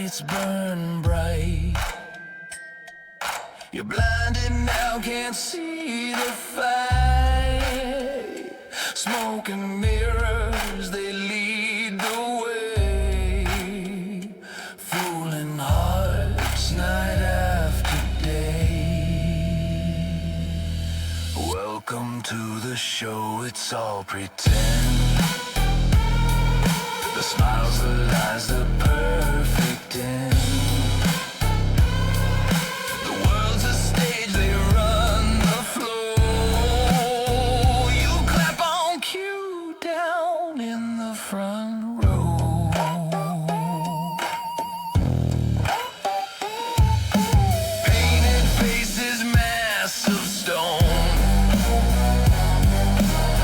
lights burn bright. You're blinded now, can't see the fight. Smoke and mirrors, they lead the way. Fooling hearts night after day. Welcome to the show, it's all pretend. The smiles, the lies, the perfect end. The world's a stage, they run the flow. You clap on cue down in the front row. Painted faces, masks of stone.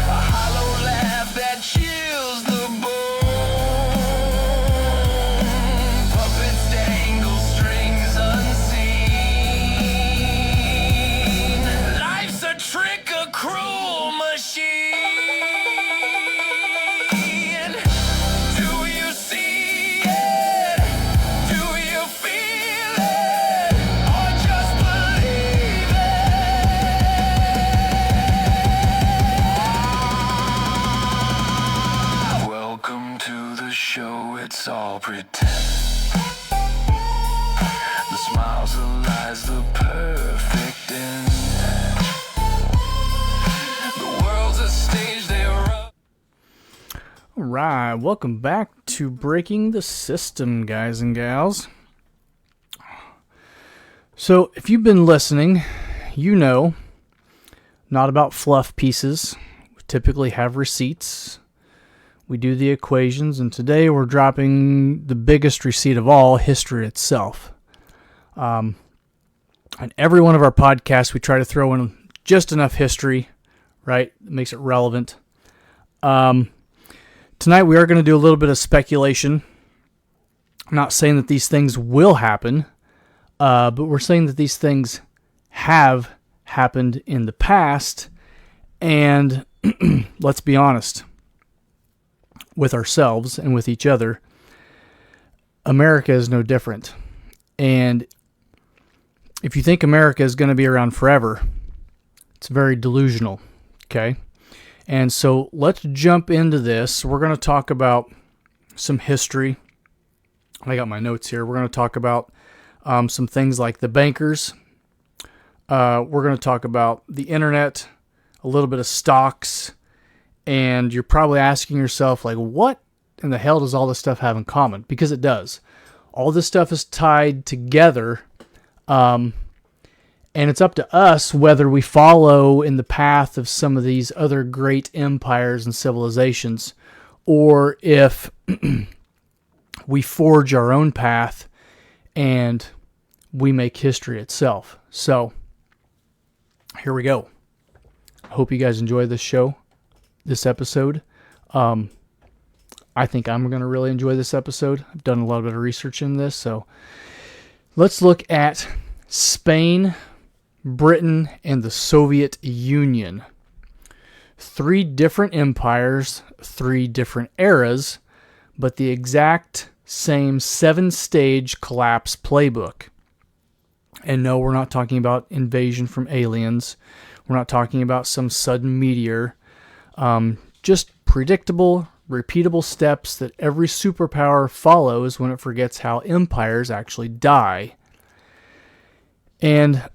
A hollow laugh that chills the bone. Puppets dangle strings unseen. Life's a trick, a cruel machine. Do you see it? Do you feel it? Or just believe it? Welcome to the show, it's all pretend. The smiles, the lies, the perfect end. The world's a stage, they run. All right, welcome back to Breaking the System, guys and gals. So, if you've been listening, you know, not about fluff pieces. We typically have receipts. We do the equations, and today we're dropping the biggest receipt of all, history itself. On every one of our podcasts, we try to throw in just enough history, right? That makes it relevant. Tonight we are going to do a little bit of speculation. I'm not saying that these things will happen, but we're saying that these things have happened in the past, and let's be honest with ourselves and with each other, America is no different. And if you think America is going to be around forever, it's very delusional, okay? And so let's jump into this. We're going to talk about some history. I got my notes here. We're going to talk about some things like the bankers. We're going to talk about the internet, a little bit of stocks, and you're probably asking yourself, like, what in the hell does all this stuff have in common? Because it does. All this stuff is tied together, and it's up to us whether we follow in the path of some of these other great empires and civilizations, or if we forge our own path and we make history itself. So, here we go. I hope you guys enjoy this show, this episode. I think I'm going to really enjoy this episode. I've done a lot of research in this, so let's look at Spain, Britain, and the Soviet Union. 3 different empires, 3 different eras, but the exact same 7-stage collapse playbook. And no, we're not talking about invasion from aliens. We're not talking about some sudden meteor. Just predictable, repeatable steps that every superpower follows when it forgets how empires actually die. And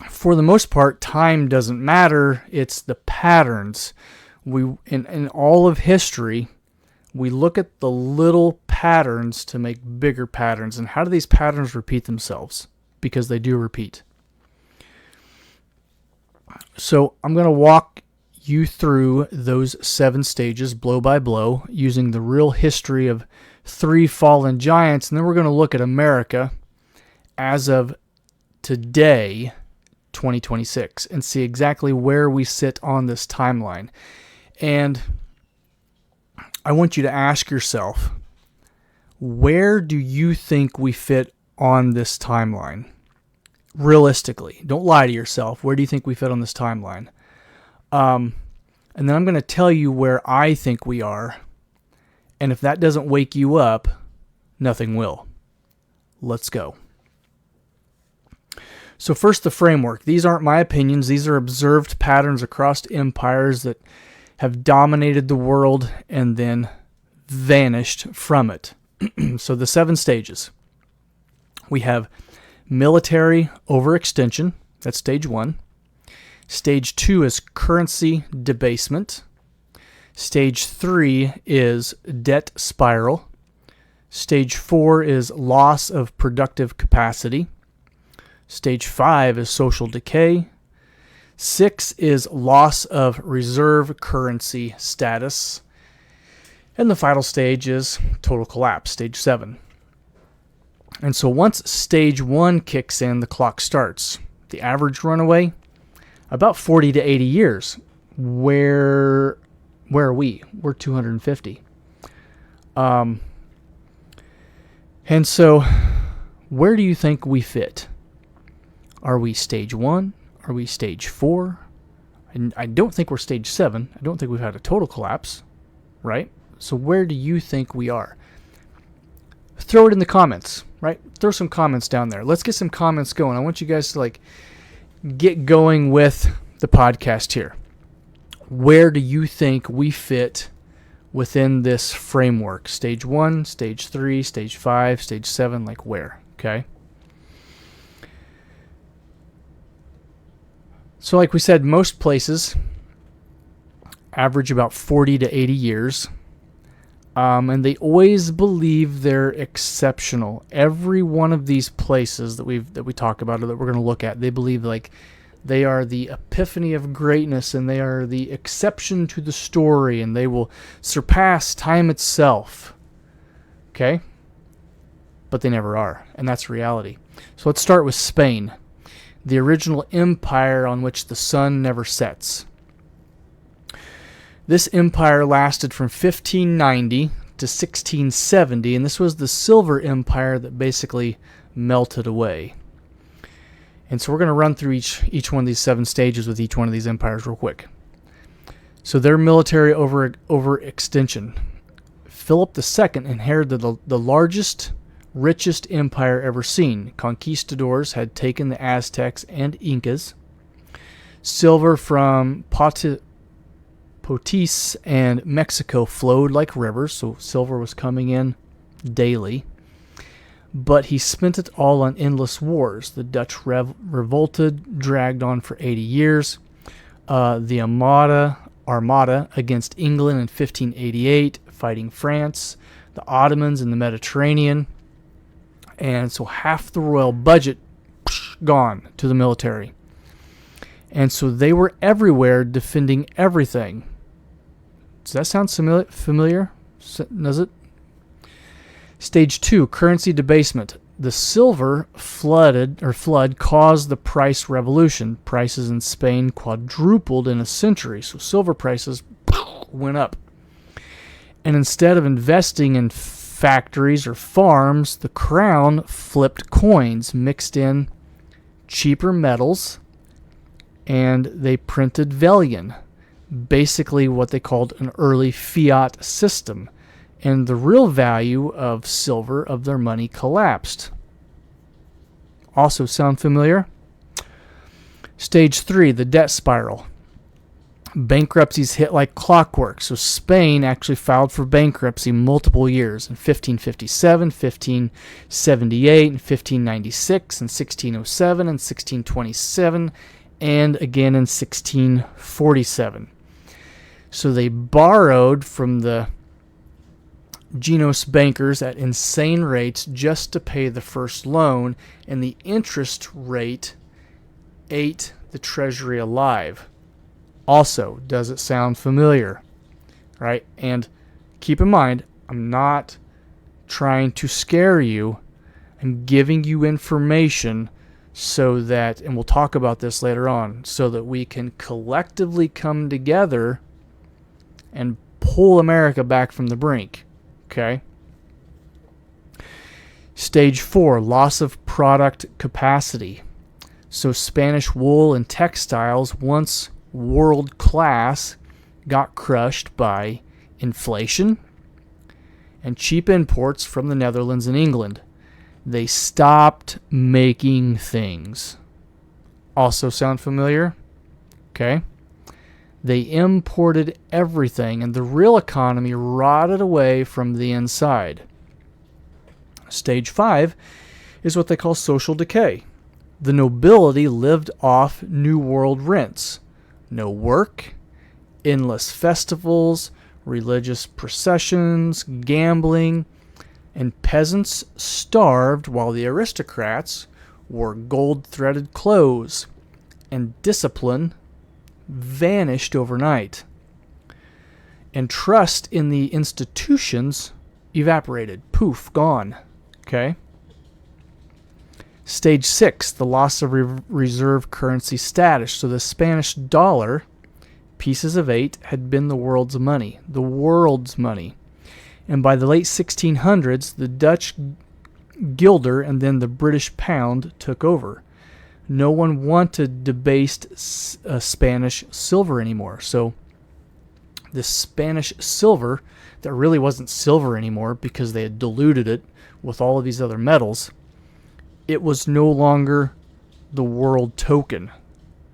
for the most part, time doesn't matter. It's the patterns. In all of history, we look at the little patterns to make bigger patterns. And how do these patterns repeat themselves? Because they do repeat. So I'm going to walk you through those 7 stages blow by blow using the real history of 3 fallen giants. And then we're going to look at America as of today, 2026, and see exactly where we sit on this timeline. And I want you to ask yourself, where do you think we fit on this timeline? Realistically, don't lie to yourself. Where do you think we fit on this timeline? And then I'm going to tell you where I think we are. And if that doesn't wake you up, nothing will. Let's go. So first, the framework. These aren't my opinions. These are observed patterns across empires that have dominated the world and then vanished from it. So the 7 stages. We have military overextension. That's stage 1. Stage 2 is currency debasement. Stage 3 is debt spiral. Stage 4 is loss of productive capacity. Stage 5 is social decay. 6 is loss of reserve currency status. And the final stage is total collapse, stage 7. And so once stage 1 kicks in, the clock starts. The average runaway, about 40 to 80 years. Where are we? We're 250. And so where do you think we fit? Are we stage 1? Are we stage 4? And I don't think we're stage 7. I don't think we've had a total collapse, right? So where do you think we are? Throw it in the comments, right? Throw some comments down there. Let's get some comments going. I want you guys to get going with the podcast here. Where do you think we fit within this framework? Stage 1, stage 3, stage 5, stage 7, where? Okay. So like we said, most places average about 40 to 80 years. And they always believe they're exceptional. Every one of these places that we talk about or that we're going to look at, they believe they are the epiphany of greatness and they are the exception to the story and they will surpass time itself. Okay? But they never are, and that's reality. So let's start with Spain, the original empire on which the sun never sets. This empire lasted from 1590 to 1670, and this was the Silver Empire that basically melted away. And so we're going to run through each one of these 7 stages with each one of these empires real quick. So their military overextension. Philip II inherited the largest, richest empire ever seen. Conquistadors had taken the Aztecs and Incas. Silver from Potis and Mexico flowed like rivers, so silver was coming in daily. But he spent it all on endless wars. The Dutch revolted, dragged on for 80 years. The Armada against England in 1588, fighting France. The Ottomans in the Mediterranean. And so half the royal budget gone to the military. And so they were everywhere defending everything. Does that sound familiar? Does it? Stage 2, currency debasement. The silver flood caused the price revolution. Prices in Spain quadrupled in a century, so silver prices went up. And instead of investing in factories or farms, the crown flipped coins, mixed in cheaper metals, and they printed vellon, basically what they called an early fiat system. And the real value of silver of their money collapsed. Also sound familiar? Stage 3, the debt spiral. Bankruptcies hit like clockwork. So Spain actually filed for bankruptcy multiple years in 1557, 1578, and 1596, and 1607, and 1627, and again in 1647. So they borrowed from the Genos bankers at insane rates just to pay the first loan, and the interest rate ate the treasury alive. Also, does it sound familiar? Right? And keep in mind, I'm not trying to scare you. I'm giving you information so that, and we'll talk about this later on, so that we can collectively come together and pull America back from the brink. Okay? Stage 4, loss of product capacity. So Spanish wool and textiles, once world class, got crushed by inflation and cheap imports from the Netherlands and England. They stopped making things. Also sound familiar? Okay. They imported everything, and the real economy rotted away from the inside. Stage 5 is what they call social decay. The nobility lived off New World rents. No work, endless festivals, religious processions, gambling, and peasants starved while the aristocrats wore gold-threaded clothes, and discipline vanished overnight. And trust in the institutions evaporated. Poof, gone. Okay? Stage 6, the loss of reserve currency status. So the Spanish dollar, pieces of 8, had been the world's money. The world's money. And by the late 1600s, the Dutch guilder and then the British pound took over. No one wanted debased Spanish silver anymore. So the Spanish silver, that really wasn't silver anymore because they had diluted it with all of these other metals, it was no longer the world token.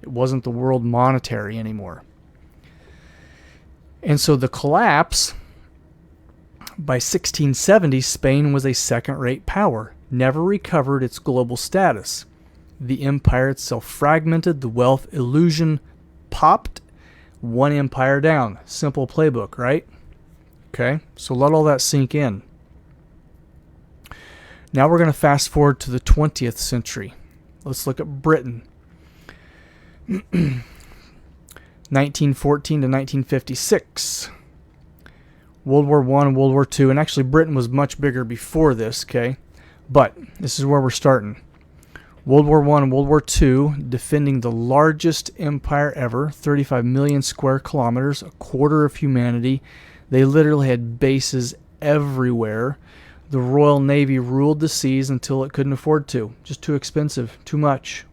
It wasn't the world monetary anymore. And so the collapse, by 1670, Spain was a second-rate power, never recovered its global status. The empire itself fragmented, the wealth illusion popped, one empire down. Simple playbook, right? Okay, so let all that sink in. Now we're going to fast forward to the 20th century. Let's look at Britain. 1914 to 1956. World War I and World War II. And actually Britain was much bigger before this, okay? But this is where we're starting. World War I and World War II, defending the largest empire ever, 35 million square kilometers, a quarter of humanity. They literally had bases everywhere. The Royal Navy ruled the seas until it couldn't afford to. Just too expensive, too much.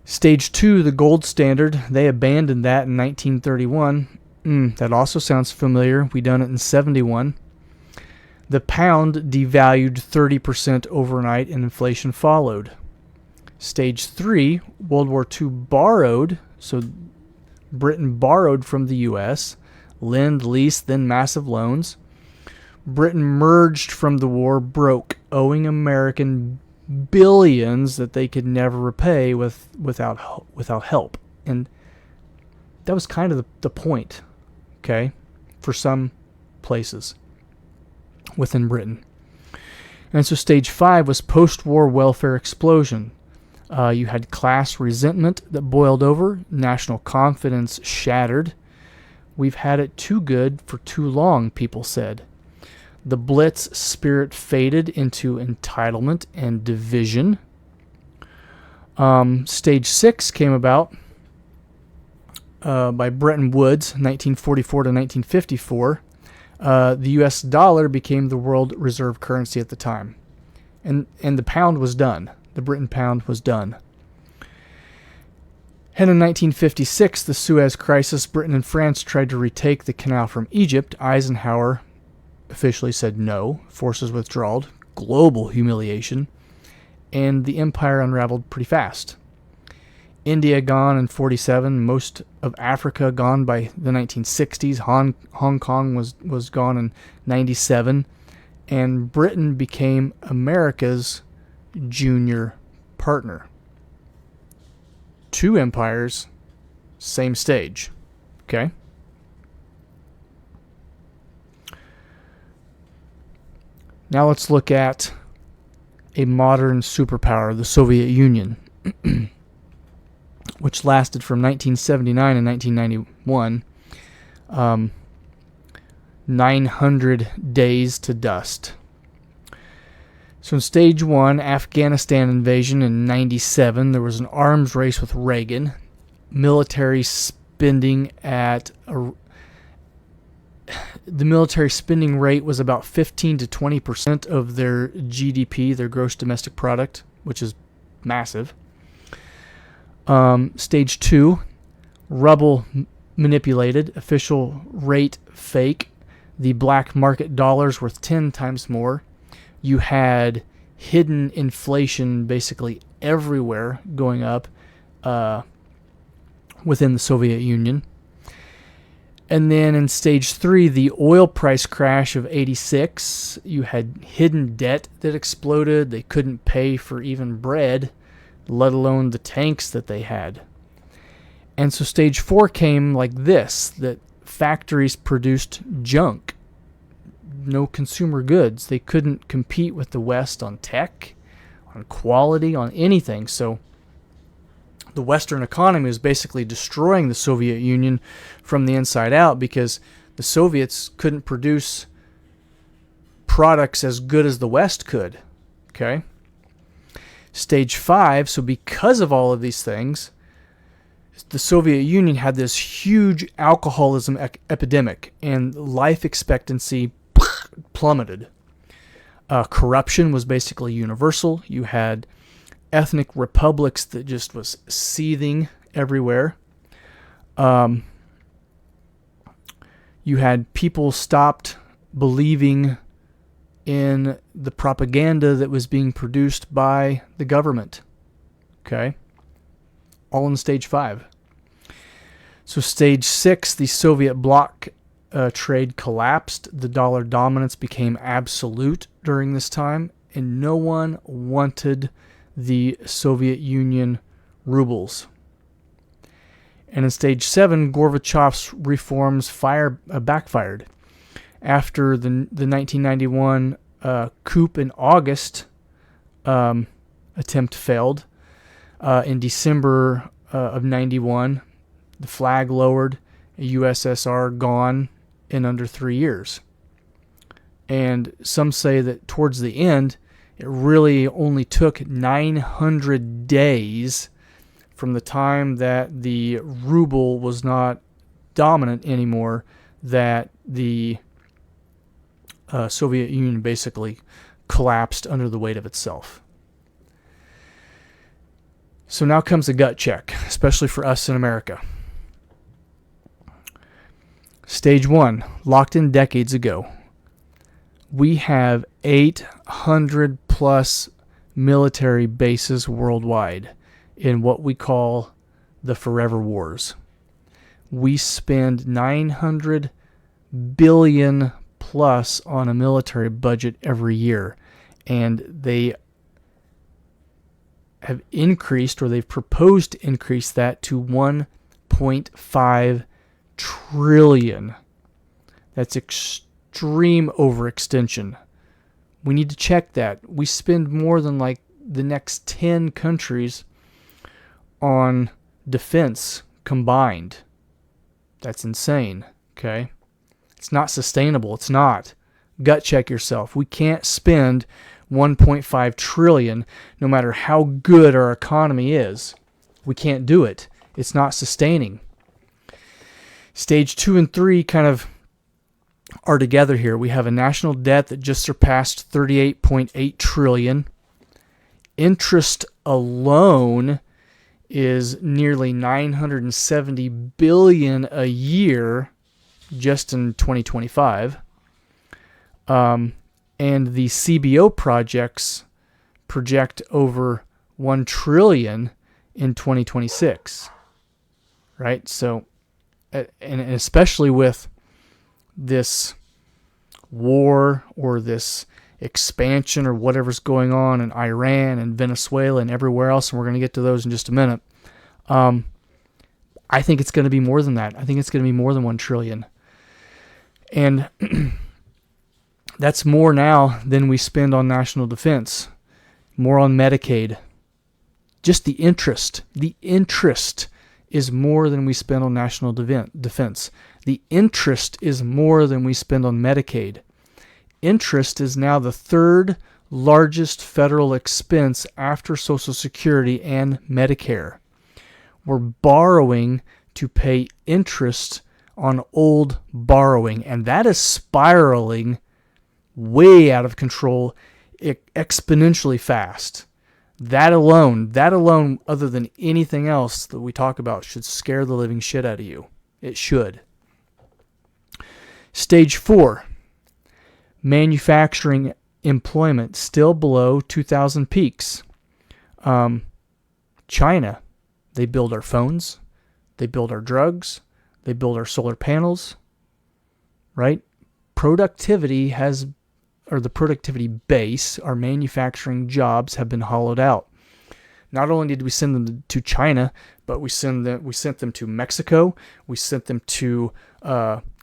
Stage 2, the gold standard, they abandoned that in 1931. That also sounds familiar. We done it in 71. The pound devalued 30% overnight and inflation followed. Stage 3, World War II borrowed, so Britain borrowed from the U.S., lend, lease, then massive loans. Britain merged from the war broke, owing American billions that they could never repay without help. And that was kind of the point, okay, for some places within Britain. And so stage 5 was post-war welfare explosion. You had class resentment that boiled over, national confidence shattered. We've had it too good for too long, people said. The Blitz spirit faded into entitlement and division. Stage 6 came about by Bretton Woods, 1944 to 1954. The U.S. dollar became the world reserve currency at the time. And the pound was done. The Britain pound was done. And in 1956, the Suez Crisis, Britain and France tried to retake the canal from Egypt. Eisenhower officially said no. Forces withdrawed. Global humiliation. And the empire unraveled pretty fast. India gone in 47. Most of Africa gone by the 1960s. Hong Kong was gone in 97. And Britain became America's junior partner. Two empires, same stage. Okay? Now let's look at a modern superpower, the Soviet Union, which lasted from 1979 and 1991, 900 days to dust. So in stage 1, Afghanistan invasion in 97, there was an arms race with Reagan, military spending the military spending rate was about 15 to 20% of their GDP, their gross domestic product, which is massive. Stage 2, rubble manipulated, official rate fake. the black market dollars worth 10 times more. You had hidden inflation basically everywhere going up within the Soviet Union. And then in stage 3, the oil price crash of 86, you had hidden debt that exploded. They couldn't pay for even bread, let alone the tanks that they had. And so stage 4 came like this, that factories produced junk, no consumer goods. They couldn't compete with the West on tech, on quality, on anything. So the Western economy was basically destroying the Soviet Union from the inside out because the Soviets couldn't produce products as good as the West could. Okay? Stage 5, so because of all of these things, the Soviet Union had this huge alcoholism epidemic, and life expectancy plummeted. Corruption was basically universal. You had ethnic republics that just was seething everywhere. You had people stopped believing in the propaganda that was being produced by the government. Okay? All in stage 5. So stage 6, the Soviet bloc trade collapsed. The dollar dominance became absolute during this time, and no one wanted the Soviet Union rubles. And in stage 7, Gorbachev's reforms backfired. After the 1991 coup in August attempt failed, in December of 91, the flag lowered, USSR gone in under 3 years. And some say that towards the end, it really only took 900 days from the time that the ruble was not dominant anymore that the Soviet Union basically collapsed under the weight of itself. So now comes a gut check, especially for us in America. Stage 1, locked in decades ago. We have 800 plus military bases worldwide in what we call the Forever Wars. We spend $900 billion plus on a military budget every year, and they have increased, or they've proposed to increase that to 1.5 trillion. That's extreme overextension. We need to check that. We spend more than like the next 10 countries on defense combined. That's insane, okay? It's not sustainable. It's not. Gut check yourself. We can't spend 1.5 trillion no matter how good our economy is. We can't do it. It's not sustaining. Stage 2 and 3 kind of are together here. We have a national debt that just surpassed 38.8 trillion. Interest alone is nearly 970 billion a year just in 2025. And the CBO projects project over 1 trillion in 2026. Right? So, and especially with this war or this expansion or whatever's going on in Iran and Venezuela and everywhere else, and we're going to get to those in just a minute, I think it's going to be more than that. I think it's going to be more than 1 trillion. And that's more now than we spend on national defense, more on Medicaid. Just the interest is more than we spend on national defense. The interest is more than we spend on Medicaid. Interest is now the third largest federal expense after Social Security and Medicare. We're borrowing to pay interest on old borrowing, and that is spiraling way out of control, exponentially fast. That alone, other than anything else that we talk about, should scare the living shit out of you. It should. Stage 4, Manufacturing employment still below 2000 peaks. China, they build our phones, they build our drugs, they build our solar panels, right? Productivity has, or the productivity base, our manufacturing jobs have been hollowed out. Not only did we send them to China, but we sent them to Mexico, we sent them to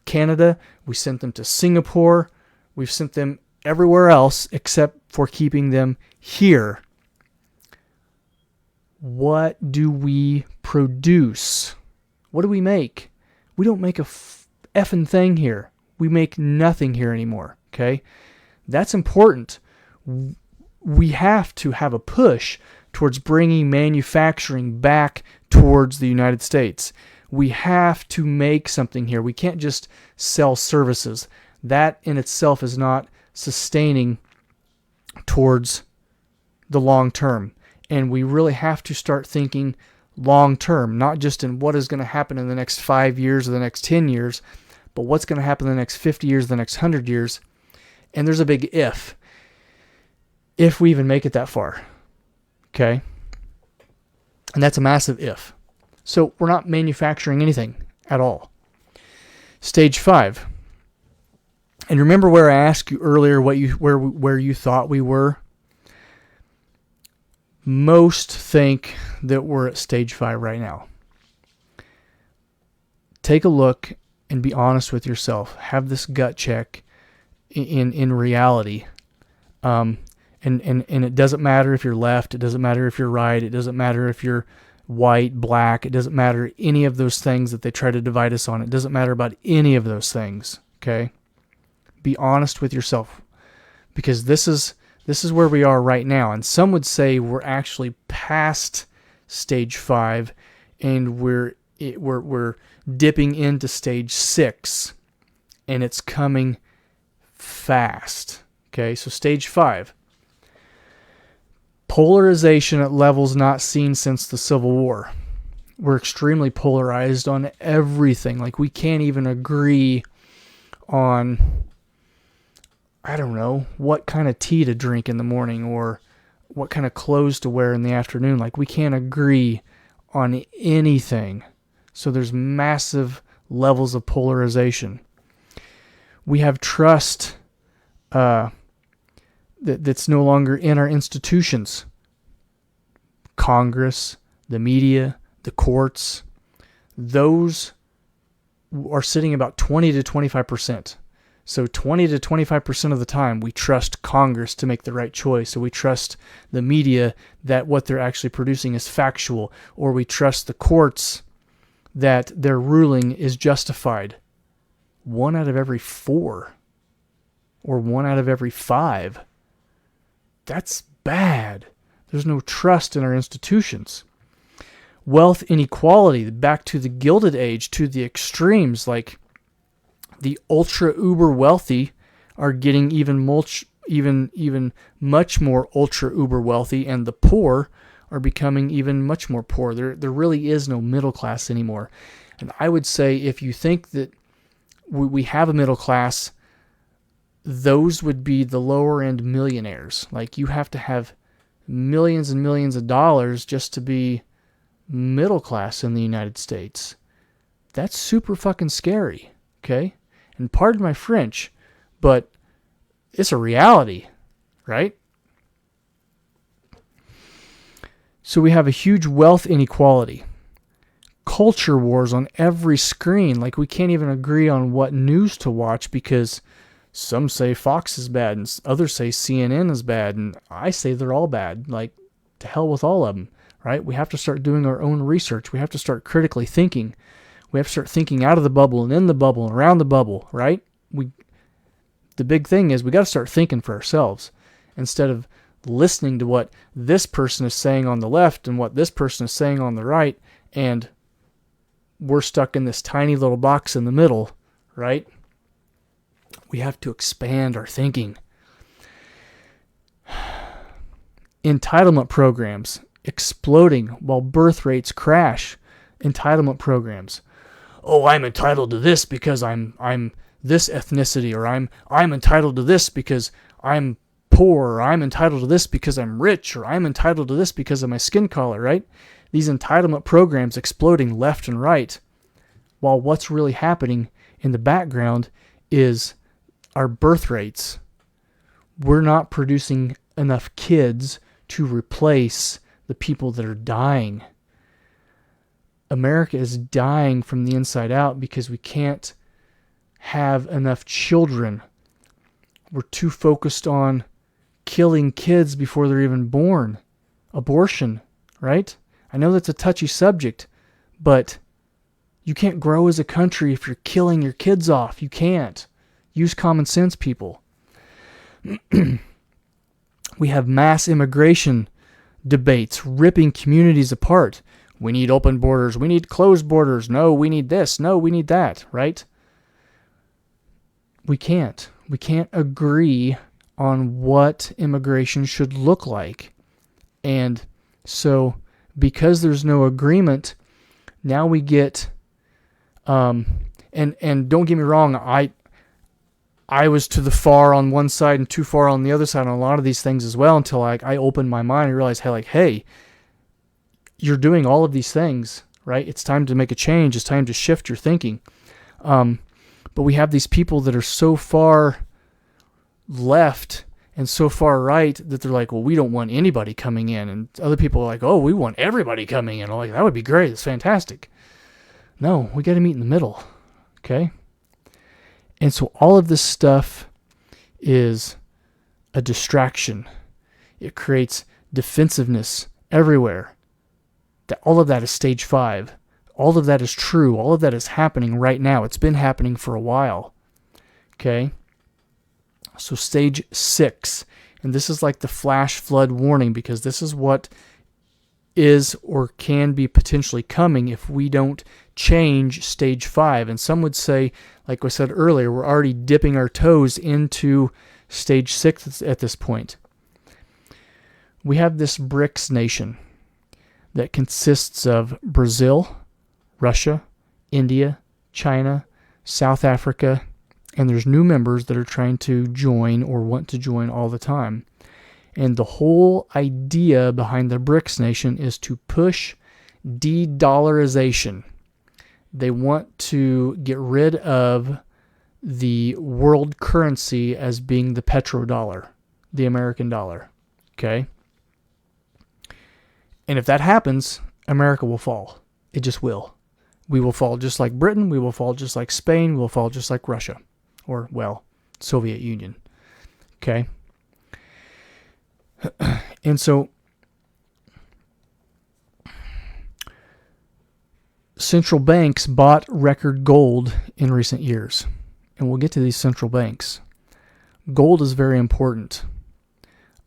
Canada, we sent them to Singapore, we've sent them everywhere else except for keeping them here. What do we produce? What do we make? We don't make a effing thing here. We make nothing here anymore, okay? That's important. We have to have a push towards bringing manufacturing back towards the United States. We have to make something here. We can't just sell services. That in itself is not sustaining towards the long term. And we really have to start thinking long term, not just in what is going to happen in the next 5 years or the next 10 years, but what's going to happen in the next 50 years, the next 100 years. And there's a big if we even make it that far. Okay? And that's a massive if. So we're not manufacturing anything at all. Stage 5. And remember where I asked you earlier where you thought we were? Most think that we're at stage 5 right now. Take a look and be honest with yourself. Have this gut check in reality. And it doesn't matter if you're left. It doesn't matter if you're right. It doesn't matter if you're white, black. It doesn't matter any of those things that they try to divide us on. It doesn't matter about any of those things. Okay? Be honest with yourself, because this is where we are right now. And some would say we're actually past stage 5 and we're dipping into stage 6, and it's coming fast. Okay, so stage 5. Polarization at levels not seen since the Civil War. We're extremely polarized on everything. Like, we can't even agree on, I don't know, what kind of tea to drink in the morning or what kind of clothes to wear in the afternoon. Like, we can't agree on anything. So there's massive levels of polarization. We have trust that's no longer in our institutions. Congress, the media, the courts, those are sitting about 20 to 25%. So 20 to 25% of the time, we trust Congress to make the right choice. So we trust the media that what they're actually producing is factual, or we trust the courts that their ruling is justified. 1 out of every 4, or 1 out of every 5. That's bad. There's no trust in our institutions. Wealth inequality, back to the Gilded Age, to the extremes, like the ultra uber wealthy are getting even much more ultra uber wealthy, and the poor are becoming even much more poor. There really is no middle class anymore. And I would say if you think that we have a middle class, those would be the lower end millionaires. Like, you have to have millions and millions of dollars just to be middle class in the United States. That's super fucking scary. Okay? And pardon my French, but it's a reality, right? So we have a huge wealth inequality. Culture wars on every screen. Like, we can't even agree on what news to watch because some say Fox is bad and others say CNN is bad, and I say they're all bad. Like, to hell with all of them, right? We have to start doing our own research. We have to start critically thinking. We have to start thinking out of the bubble and in the bubble and around the bubble, right? The big thing is we got to start thinking for ourselves instead of listening to what this person is saying on the left and what this person is saying on the right, and we're stuck in this tiny little box in the middle, right? We have to expand our thinking. Entitlement programs exploding while birth rates crash. Entitlement programs. Oh, I'm entitled to this because I'm this ethnicity, or I'm entitled to this because I'm poor, or I'm entitled to this because I'm rich, or I'm entitled to this because of my skin color, right? These entitlement programs exploding left and right, while what's really happening in the background is our birth rates. We're not producing enough kids to replace the people that are dying. America is dying from the inside out because we can't have enough children. We're too focused on killing kids before they're even born. Abortion, right? I know that's a touchy subject, but you can't grow as a country if you're killing your kids off. You can't. Use common sense, people. We have mass immigration debates ripping communities apart. We need open borders. We need closed borders. No, we need this. No, we need that, right? We can't. We can't agree on what immigration should look like. And so because there's no agreement, now we get, and don't get me wrong, I was to the far on one side and too far on the other side on a lot of these things as well, until I opened my mind and realized, hey, you're doing all of these things, right? It's time to make a change. It's time to shift your thinking. But we have these people that are so far left and so far right that they're like, well, we don't want anybody coming in. And other people are like, oh, we want everybody coming in. I'm like, that would be great. It's fantastic. No, we got to meet in the middle. Okay? And so all of this stuff is a distraction. It creates defensiveness everywhere. All of that is stage 5. All of that is true. All of that is happening right now. It's been happening for a while. Okay? So stage 6. And this is like the flash flood warning, because this is what is or can be potentially coming if we don't change stage 5. And some would say, like I said earlier, we're already dipping our toes into stage 6 at this point. We have this BRICS nation that consists of Brazil, Russia, India, China, South Africa, and there's new members that are trying to join or want to join all the time. And the whole idea behind the BRICS nation is to push de-dollarization. They want to get rid of the world currency as being the petrodollar, the American dollar. Okay? And if that happens, America will fall. It just will. We will fall just like Britain. We will fall just like Spain. We will fall just like Russia. Or, well, Soviet Union. Okay? And so, central banks bought record gold in recent years. And we'll get to these central banks. Gold is very important.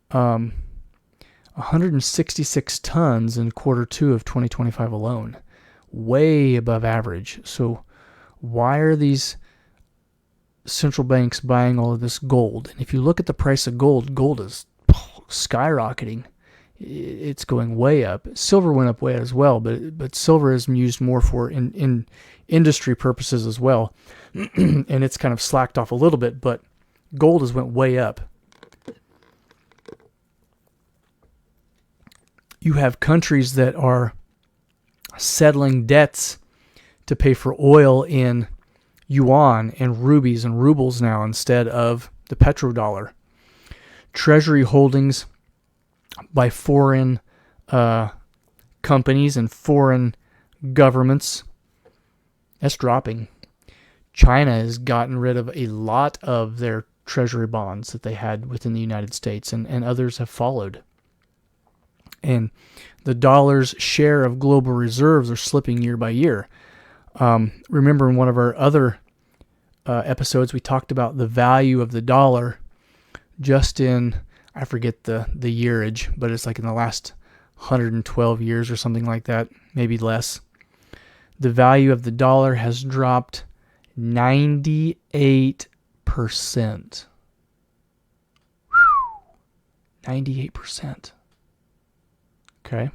166 tons in quarter 2 of 2025 alone. Way above average. So why are these central banks buying all of this gold? And if you look at the price of gold, gold is skyrocketing. It's going way up. Silver went up way as well, but silver is used more for in industry purposes as well. And it's kind of slacked off a little bit, but gold has went way up. You have countries that are settling debts to pay for oil in yuan and rubies and rubles now instead of the petrodollar. Treasury holdings by foreign companies and foreign governments, that's dropping. China has gotten rid of a lot of their treasury bonds that they had within the United States, and others have followed. And the dollar's share of global reserves are slipping year by year. Remember in one of our other episodes, we talked about the value of the dollar just in, I forget the yearage, but it's like in the last 112 years or something like that, maybe less. The value of the dollar has dropped 98%. 98%. Okay.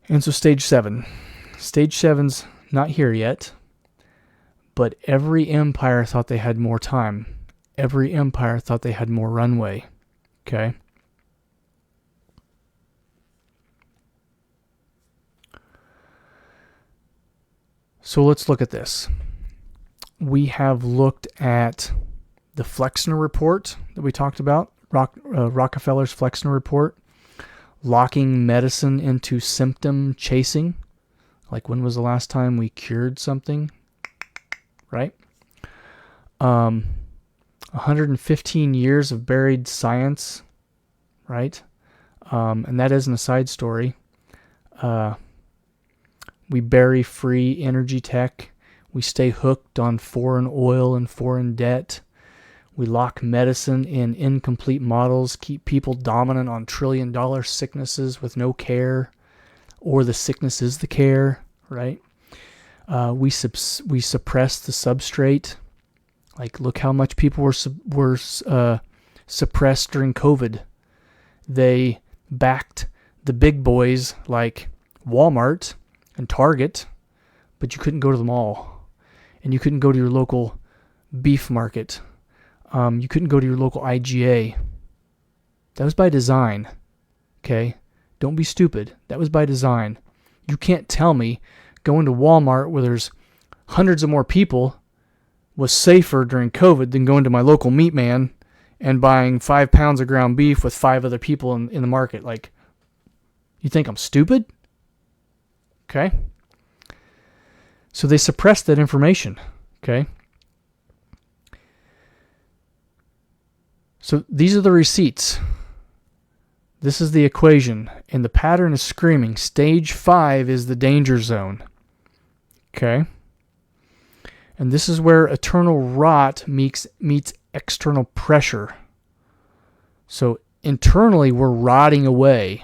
And so stage 7. Stage 7's not here yet, But every empire thought they had more time. Every empire thought they had more runway. Okay? So let's look at this. We have looked at the Flexner report that we talked about, Rockefeller's Flexner report, locking medicine into symptom chasing. Like, when was the last time we cured something? Right? 115 years of buried science, right? And that isn't a side story. We bury free energy tech. We stay hooked on foreign oil and foreign debt. We lock medicine in incomplete models, keep people dominant on trillion-dollar sicknesses with no care, or the sickness is the care, right? We suppress the substrate. Like, look how much people were suppressed during COVID. They backed the big boys like Walmart and Target, but you couldn't go to the mall, and you couldn't go to your local beef market. You couldn't go to your local IGA. That was by design. Okay? Don't be stupid. That was by design. You can't tell me going to Walmart where there's hundreds of more people was safer during COVID than going to my local meat man and buying 5 pounds of ground beef with 5 other people in the market. Like, you think I'm stupid? Okay? So they suppressed that information. Okay? So these are the receipts. This is the equation. And the pattern is screaming. Stage 5 is the danger zone. Okay? And this is where eternal rot meets external pressure. So internally, we're rotting away.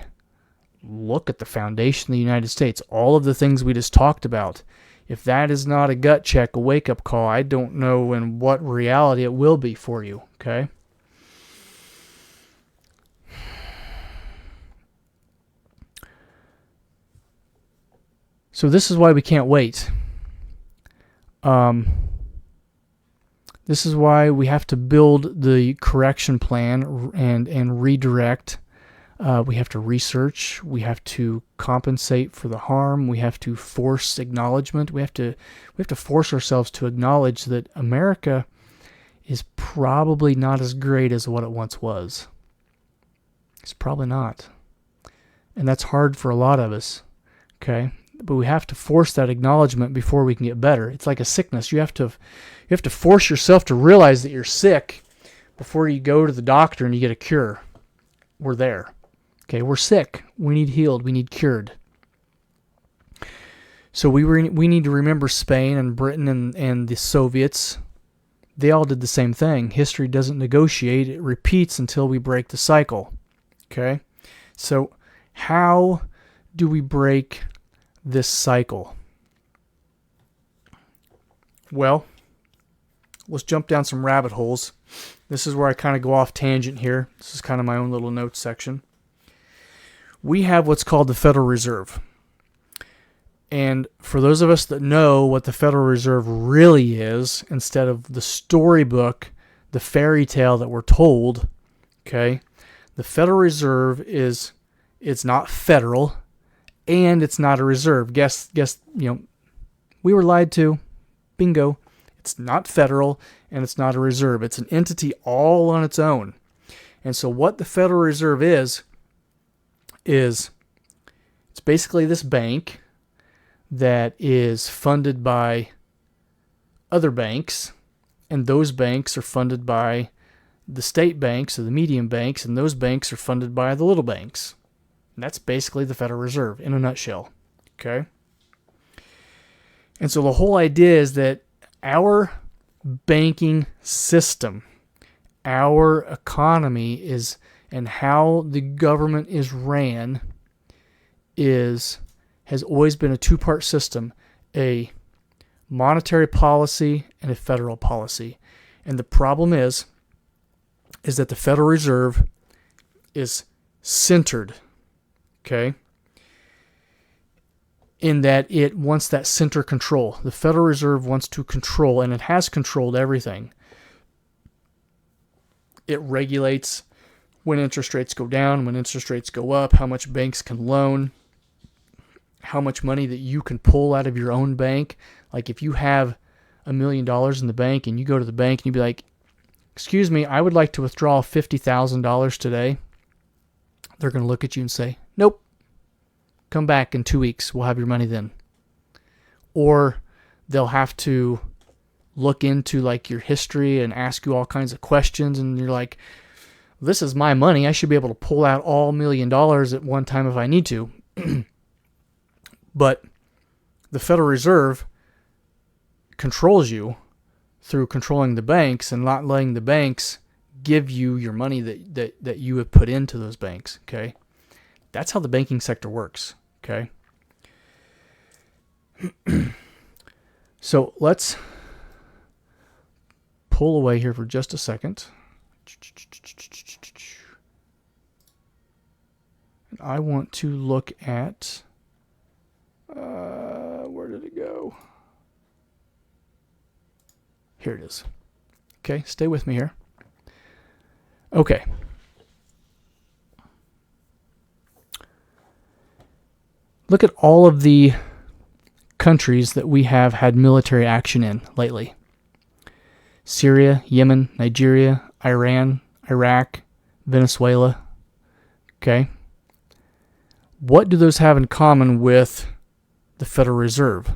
Look at the foundation of the United States. All of the things we just talked about. If that is not a gut check, a wake-up call, I don't know in what reality it will be for you. Okay? So this is why we can't wait. This is why we have to build the correction plan and redirect. We have to research. We have to compensate for the harm. We have to force acknowledgement. We have to force ourselves to acknowledge that America is probably not as great as what it once was. It's probably not. And that's hard for a lot of us. Okay? But we have to force that acknowledgement before we can get better. It's like a sickness. You have to force yourself to realize that you're sick before you go to the doctor and you get a cure. We're there. Okay, we're sick. We need healed. We need cured. So we need to remember Spain and Britain and the Soviets. They all did the same thing. History doesn't negotiate. It repeats until we break the cycle. Okay? So how do we break this cycle? Well, let's jump down some rabbit holes. This is where I kind of go off tangent here. This is kind of my own little notes section. We have what's called the Federal Reserve. And for those of us that know what the Federal Reserve really is, instead of the storybook, the fairy tale that we're told, okay, the Federal Reserve it's not federal, and it's not a reserve. Guess, we were lied to. Bingo. It's not federal, and it's not a reserve. It's an entity all on its own. And so what the Federal Reserve is it's basically this bank that is funded by other banks, and those banks are funded by the state banks or the medium banks, and those banks are funded by the little banks. And that's basically the Federal Reserve in a nutshell. Okay? And so the whole idea is that our banking system, our economy and how the government is ran has always been a two-part system, a monetary policy and a federal policy. And the problem is that the Federal Reserve is centered. Okay? in that it wants that center control. The Federal Reserve wants to control, and it has controlled everything. It regulates when interest rates go down, when interest rates go up, how much banks can loan, how much money that you can pull out of your own bank. Like if you have $1 million in the bank and you go to the bank and you be like, excuse me, I would like to withdraw $50,000 today. They're going to look at you and say, nope, come back in 2 weeks. We'll have your money then. Or they'll have to look into like your history and ask you all kinds of questions. And you're like, this is my money. I should be able to pull out all $1 million at one time if I need to. But the Federal Reserve controls you through controlling the banks and not letting the banks give you your money that you have put into those banks. Okay. That's how the banking sector works. Okay. So let's pull away here for just a second. I want to look at, where did it go? Here it is. Okay, stay with me here. Okay. Look at all of the countries that we have had military action in lately. Syria, Yemen, Nigeria, Iran, Iraq, Venezuela. Okay. What do those have in common with the Federal Reserve?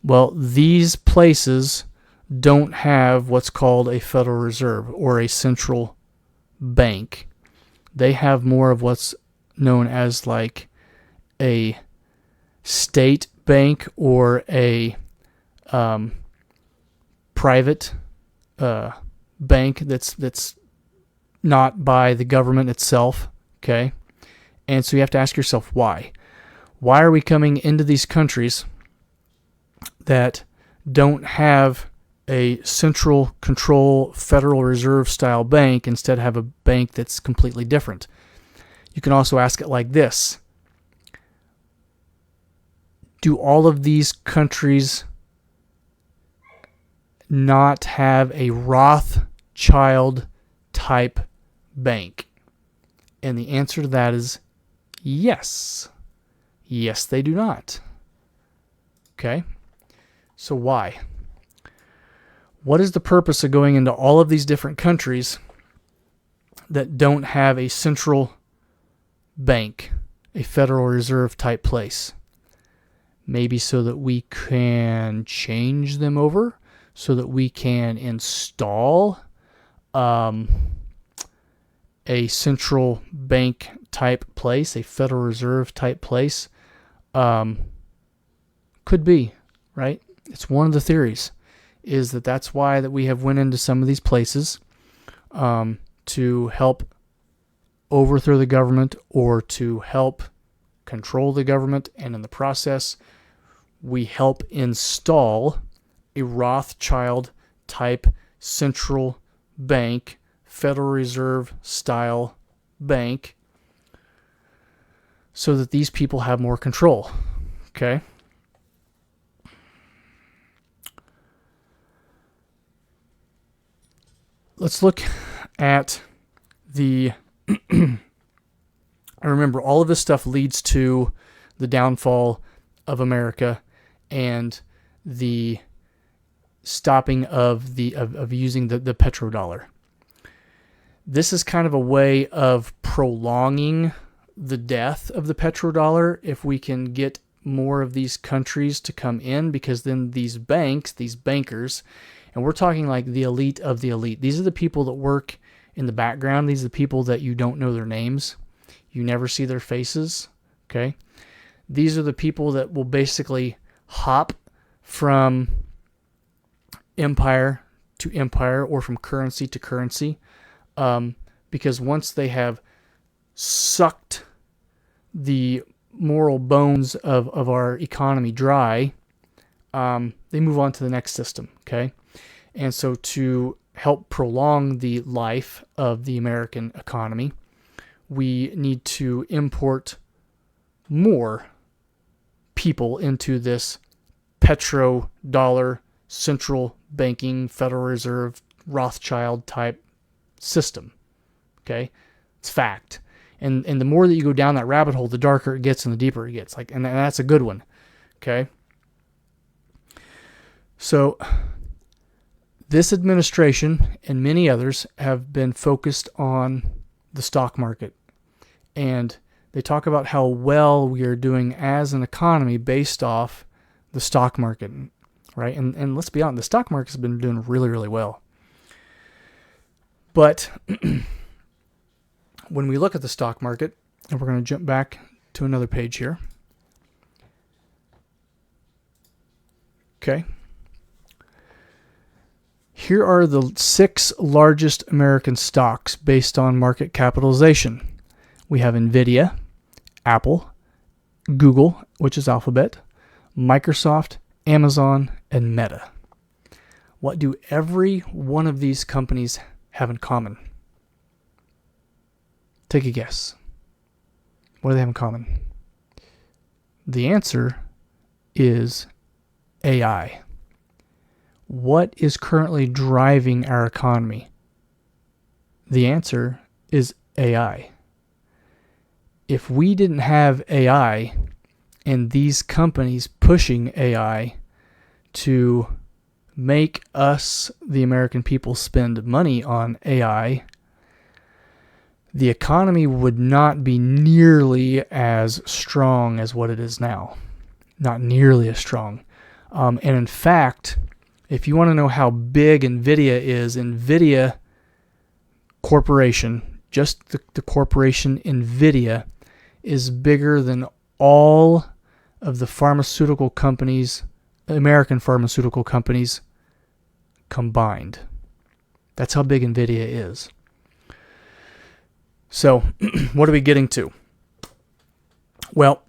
Well, these places don't have what's called a Federal Reserve or a central bank. They have more of what's known as like a state bank or a private bank that's not by the government itself. Okay. And so you have to ask yourself why. Why are we coming into these countries that don't have a central control Federal Reserve style bank, instead have a bank that's completely different? You can also ask it like this. Do all of these countries not have a Rothschild type bank? And the answer to that is yes. Yes, they do not. Okay. So why? What is the purpose of going into all of these different countries that don't have a central bank, a Federal Reserve type place? Maybe so that we can change them over, so that we can install a central bank type place, a Federal Reserve type place. Could be, right? It's one of the theories, is that's why that we have went into some of these places to help overthrow the government or to help control the government, and in the process we help install a Rothschild type central bank, Federal Reserve style bank, so that these people have more control. Okay. Let's look at the I remember all of this stuff leads to the downfall of America and the stopping of using the petrodollar. This is kind of a way of prolonging the death of the petrodollar if we can get more of these countries to come in, because then these banks, these bankers, and we're talking like the elite of the elite. These are the people that work in the background. These are the people that you don't know their names. You never see their faces. Okay. These are the people that will basically hop from empire to empire or from currency to currency. Because once they have sucked the moral bones of our economy dry, they move on to the next system. Okay. And so to help prolong the life of the American economy, we need to import more people into this petrodollar central banking Federal Reserve Rothschild type system. Okay, it's fact. And the more that you go down that rabbit hole, the darker it gets and the deeper it gets. Like, and that's a good one. Okay. So this administration and many others have been focused on the stock market, and they talk about how well we are doing as an economy based off the stock market, right? And let's be honest, the stock market's been doing really, really well. But when we look at the stock market, and we're going to jump back to another page here. Okay. Here are the 6 largest American stocks based on market capitalization. We have Nvidia, Apple, Google, which is Alphabet, Microsoft, Amazon, and Meta. What do every one of these companies have in common? Take a guess. What do they have in common? The answer is AI. What is currently driving our economy? The answer is AI. If we didn't have AI and these companies pushing AI to make us, the American people, spend money on AI, the economy would not be nearly as strong as what it is now. Not nearly as strong. And in fact, if you want to know how big NVIDIA is, NVIDIA Corporation, just the corporation NVIDIA, is bigger than all of the pharmaceutical companies, American pharmaceutical companies combined. That's how big NVIDIA is. So, what are we getting to? Well,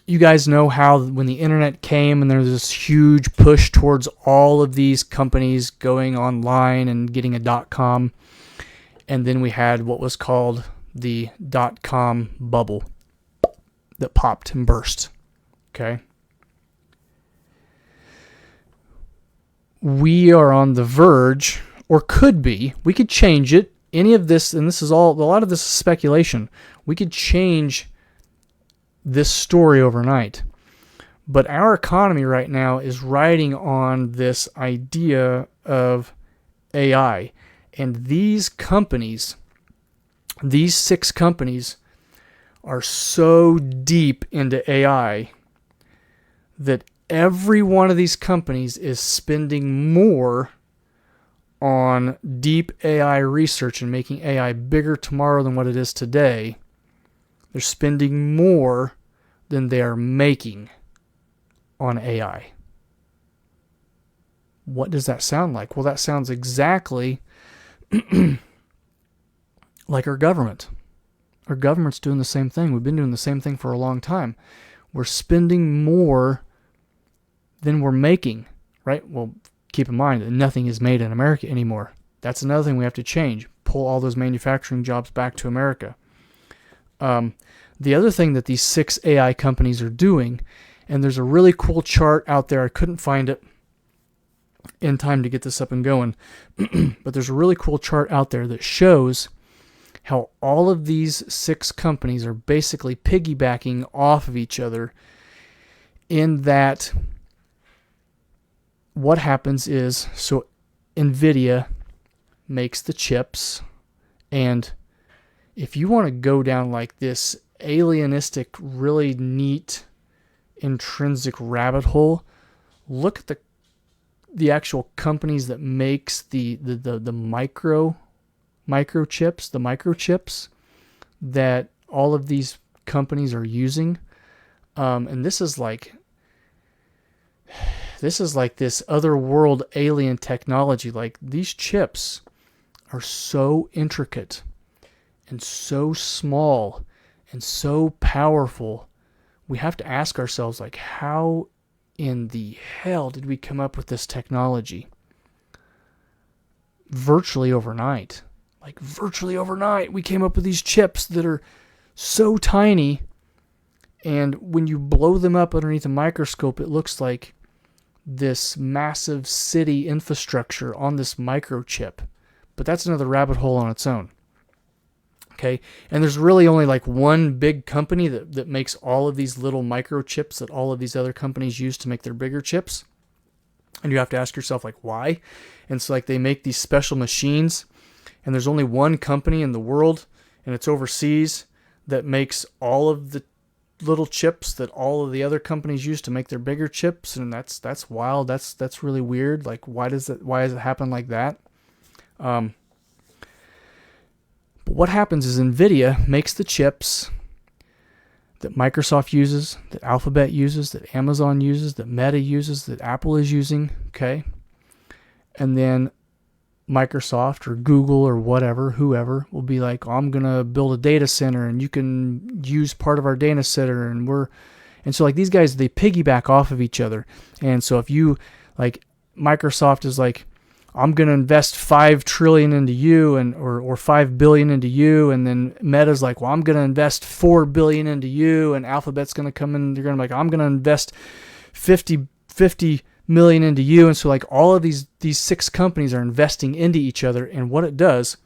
you guys know how when the internet came and there was this huge push towards all of these companies going online and getting a .com, and then we had what was called the .com bubble that popped and burst. Okay? We are on the verge, or could be, we could change it. Any of this, and this is all, a lot of this is speculation. We could change this story overnight. But our economy right now is riding on this idea of AI. And these companies, these 6 companies, are so deep into AI that every one of these companies is spending more on deep AI research and making AI bigger tomorrow than what it is today. They're spending more than they are making on AI. What does that sound like? Well, that sounds exactly like our government. Our government's doing the same thing. We've been doing the same thing for a long time. We're spending more than we're making, right? Well, keep in mind that nothing is made in America anymore. That's another thing we have to change. Pull all those manufacturing jobs back to America. The other thing that these 6 AI companies are doing, and there's a really cool chart out there. I couldn't find it in time to get this up and going, but there's a really cool chart out there that shows how all of these 6 companies are basically piggybacking off of each other, in that what happens is, so NVIDIA makes the chips, and if you want to go down like this alienistic, really neat, intrinsic rabbit hole, look at the actual companies that makes the microchips that all of these companies are using. And this is like this other world alien technology. Like, these chips are so intricate and so small and so powerful. We have to ask ourselves, like, how in the hell did we come up with this technology? Virtually overnight. Like, virtually overnight, we came up with these chips that are so tiny And when you blow them up underneath a microscope, it looks like this massive city infrastructure on this microchip. But that's another rabbit hole on its own. Okay, and there's really only like one big company that makes all of these little microchips that all of these other companies use to make their bigger chips. And you have to ask yourself, like, why? And it's like they make these special machines, and there's only one company in the world, and it's overseas, that makes all of the little chips that all of the other companies use to make their bigger chips. And that's wild. That's really weird. Like, why does it happen like that? But what happens is NVIDIA makes the chips that Microsoft uses, that Alphabet uses, that Amazon uses, that Meta uses, that Apple is using, okay? And then Microsoft or Google or whatever, whoever, will be like, oh, I'm going to build a data center and you can use part of our data center. And so like these guys, they piggyback off of each other. And so if you, like, Microsoft is like, I'm going to invest $5 trillion into you or $5 billion into you. And then Meta's like, well, I'm going to invest $4 billion into you. And Alphabet's going to come in. They're going to be like, I'm going to invest 50 million into you. And so like all of these 6 companies are investing into each other. And what it does,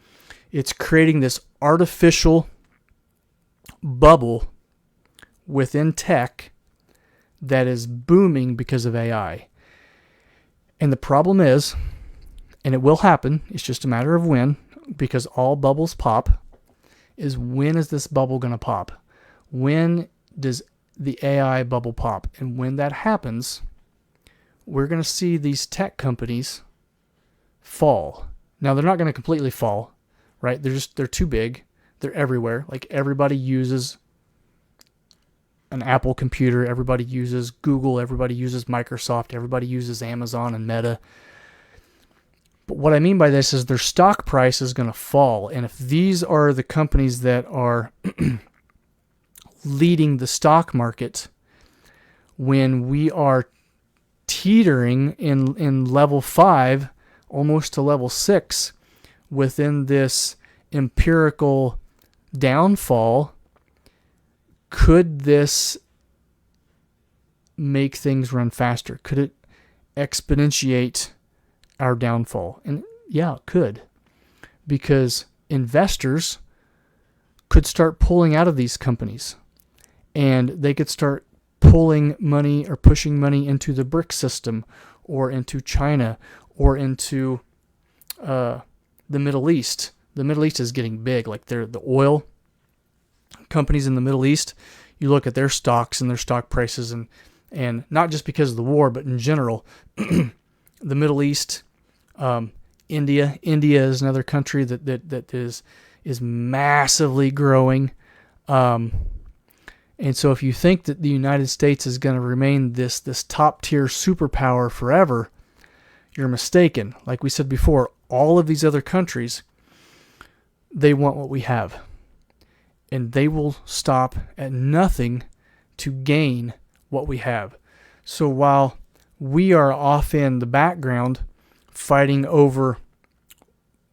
it's creating this artificial bubble within tech that is booming because of AI. And the problem is, and it will happen, it's just a matter of when, because all bubbles pop, is when is this bubble going to pop? When does the AI bubble pop? And when that happens, we're going to see these tech companies fall. Now, they're not going to completely fall, right? They're too big. They're everywhere. Like, everybody uses an Apple computer. Everybody uses Google. Everybody uses Microsoft. Everybody uses Amazon and Meta. But what I mean by this is their stock price is going to fall. And if these are the companies that are leading the stock market, when we are teetering in level 5, almost to level 6, within this empirical downfall, could this make things run faster? Could it exponentiate our downfall? And yeah, it could, because investors could start pulling out of these companies, and they could start pulling money or pushing money into the BRICS system, or into China, or into the Middle East. The Middle East is getting big. Like, the oil companies in the Middle East, you look at their stocks and their stock prices, and not just because of the war, but in general, the Middle East, India is another country that is massively growing. And so if you think that the United States is going to remain this top tier superpower forever, you're mistaken. Like we said before, all of these other countries, they want what we have. And they will stop at nothing to gain what we have. So while we are off in the background fighting over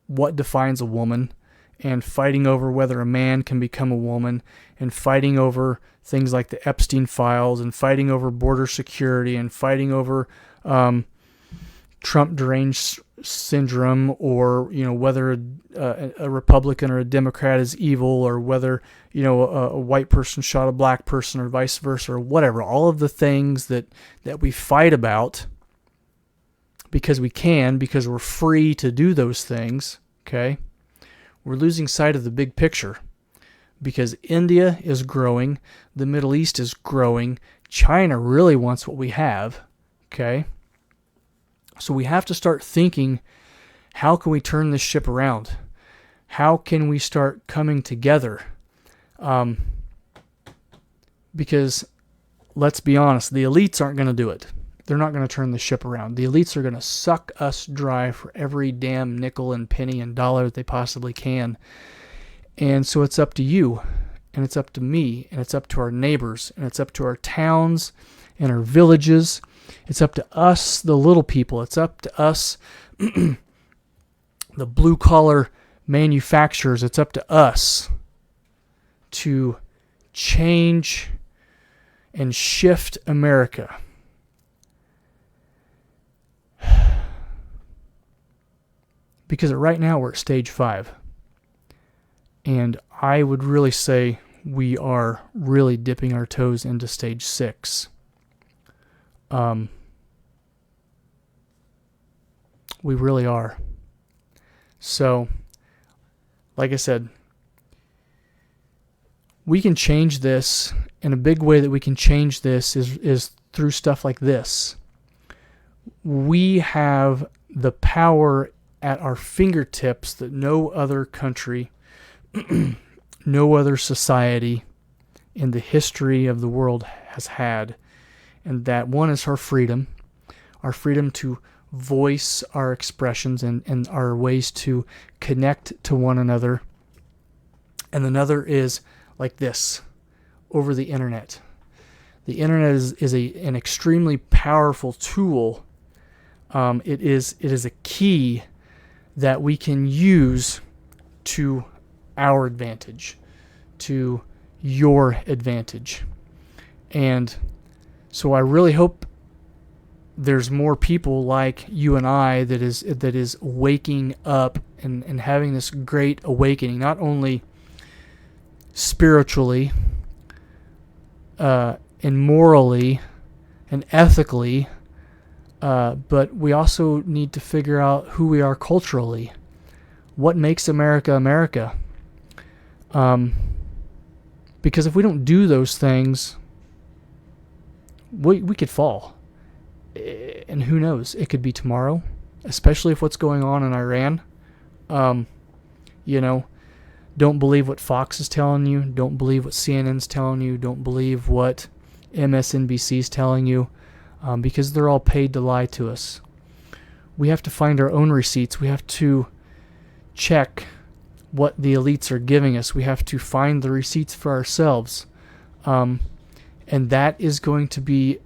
what defines a woman, and fighting over whether a man can become a woman, and fighting over things like the Epstein files, and fighting over border security, and fighting over Trump deranged syndrome, or whether a Republican or a Democrat is evil, or whether a white person shot a black person, or vice versa, or whatever. All of the things that we fight about because we're free to do those things. Okay, we're losing sight of the big picture, because India is growing, the Middle East is growing, China really wants what we have. Okay. So we have to start thinking, how can we turn this ship around? How can we start coming together? Because let's be honest, the elites aren't going to do it. They're not going to turn the ship around. The elites are going to suck us dry for every damn nickel and penny and dollar that they possibly can. And so it's up to you, and it's up to me, and it's up to our neighbors, and it's up to our towns and our villages. It's up to us, the little people. It's up to us, the blue-collar manufacturers. It's up to us to change and shift America. Because right now we're at stage 5. And I would really say we are really dipping our toes into stage 6. We really are. So, like I said, we can change this, and a big way that we can change this is through stuff like this. We have the power at our fingertips that no other country, no other society in the history of the world has had. And that one is our freedom to voice our expressions and our ways to connect to one another. And another is like this, over the internet. The internet is an extremely powerful tool. It is a key that we can use to our advantage, to your advantage. And so I really hope there's more people like you and I that is waking up and having this great awakening, not only spiritually and morally and ethically, but we also need to figure out who we are culturally. What makes America America? Because if we don't do those things, we could fall. And who knows? It could be tomorrow, especially if what's going on in Iran. Don't believe what Fox is telling you. Don't believe what CNN's telling you. Don't believe what MSNBC's telling you, because they're all paid to lie to us. We have to find our own receipts. We have to check what the elites are giving us. We have to find the receipts for ourselves. And that is going to be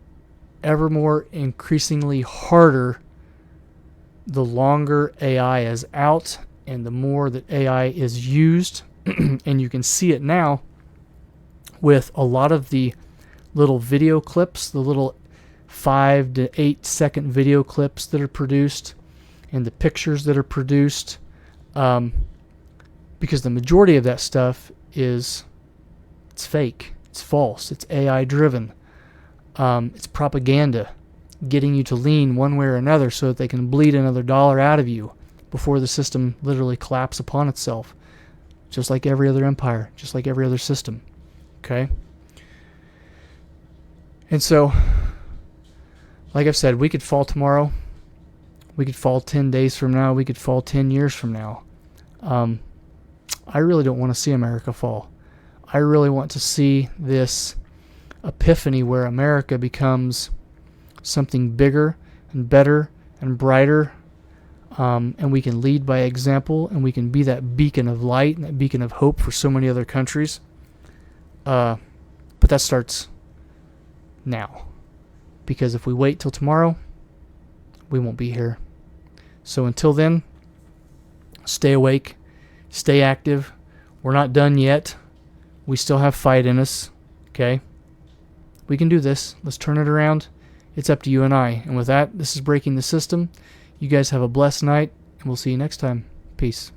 ever more increasingly harder the longer AI is out and the more that AI is used. And you can see it now with a lot of the little video clips, the little 5 to 8 second video clips that are produced and the pictures that are produced, because the majority of that stuff it's fake, it's false, it's AI driven. It's propaganda, getting you to lean one way or another so that they can bleed another dollar out of you before the system literally collapses upon itself, just like every other empire, just like every other system. Okay? And so, like I've said, we could fall tomorrow. We could fall 10 days from now. We could fall 10 years from now. I really don't want to see America fall. I really want to see this epiphany where America becomes something bigger and better and brighter, and we can lead by example, and we can be that beacon of light and that beacon of hope for so many other countries. But that starts now, because if we wait till tomorrow, we won't be here. So until then, stay awake, stay active. We're not done yet. We still have fight in us. Okay? We can do this. Let's turn it around. It's up to you and I. And with that, this is Breaking the System. You guys have a blessed night, and we'll see you next time. Peace.